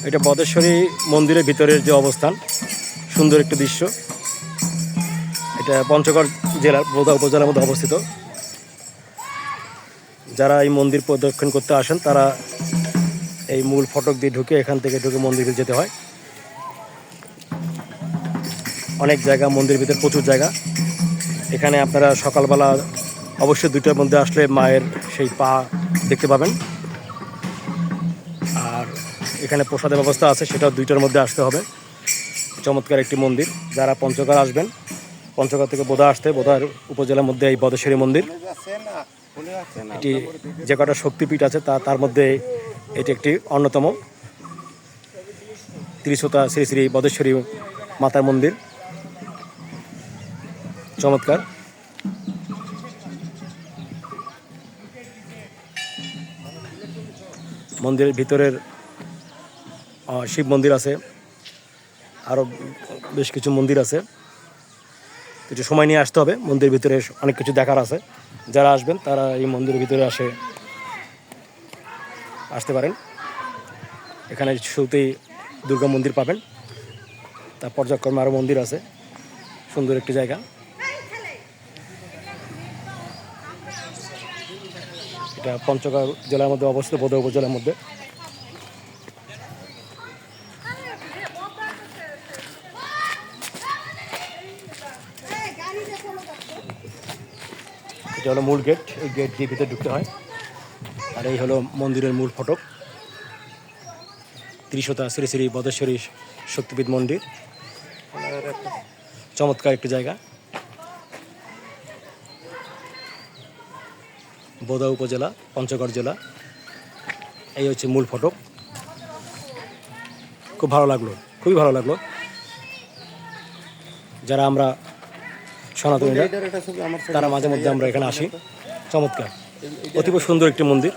এটা বদেশ্বরী মন্দিরের ভিতরের যে অবস্থান, সুন্দর একটি দৃশ্য। এটা পঞ্চগড় জেলার বোদা উপজেলার মধ্যে অবস্থিত। যারা এই মন্দির প্রদক্ষিণ করতে আসেন তারা এই মূল ফটক দিয়ে ঢুকে, এখান থেকে ঢুকে মন্দিরে যেতে হয়। অনেক জায়গা, মন্দিরের ভিতরে প্রচুর জায়গা। এখানে আপনারা সকালবেলা অবশ্যই 2টার মধ্যে আসলে মায়ের সেই পা দেখতে পাবেন। আর এখানে প্রসাদের ব্যবস্থা আছে, সেটাও 2টার মধ্যে আসতে হবে। চমৎকার একটি মন্দির। যারা পঞ্চগড় আসবেন, পঞ্চগড় থেকে বোদা আসতে, বোদার উপজেলার মধ্যে এই বদেশ্বরী মন্দির, এটি যে কটা শক্তিপীঠ আছে তার মধ্যে এটি একটি অন্যতম। ত্রিশতা শ্রী শ্রী বদেশ্বরী মাতার মন্দির, চমৎকার। মন্দিরের ভিতরের শিব মন্দির আছে, আরও বেশ কিছু মন্দির আছে। কিছু সময় নিয়ে আসতে হবে, মন্দিরের ভিতরে অনেক কিছু দেখার আছে। যারা আসবেন তারা এই মন্দিরের ভিতরে আসতে পারেন। এখানে শুরুতেই দুর্গা মন্দির পাবেন, তার পর্যায়ক্রমে আরও মন্দির আছে। সুন্দর একটি জায়গা। এটা পঞ্চগড় জেলার মধ্যে অবস্থিত, বোদা উপজেলার মধ্যে। এটা হলো মূল গেট, এই গেট দিয়ে ভিতরে ঢুকতে হয়। আর এই হলো মন্দিরের মূল ফটক, ত্রিশতা শ্রী শ্রী বদেশ্বরী শক্তিপীঠ মন্দির। চমৎকার একটি জায়গা। বোদা উপজেলা, পঞ্চগড় জেলা। এই হচ্ছে মূল ফটক। খুব ভালো লাগলো, খুবই ভালো লাগলো। যারা আমরা সনাতনীরা, তারা মাঝে মধ্যে আমরা এখানে আসি। চমৎকার, অতীব সুন্দর একটি মন্দির।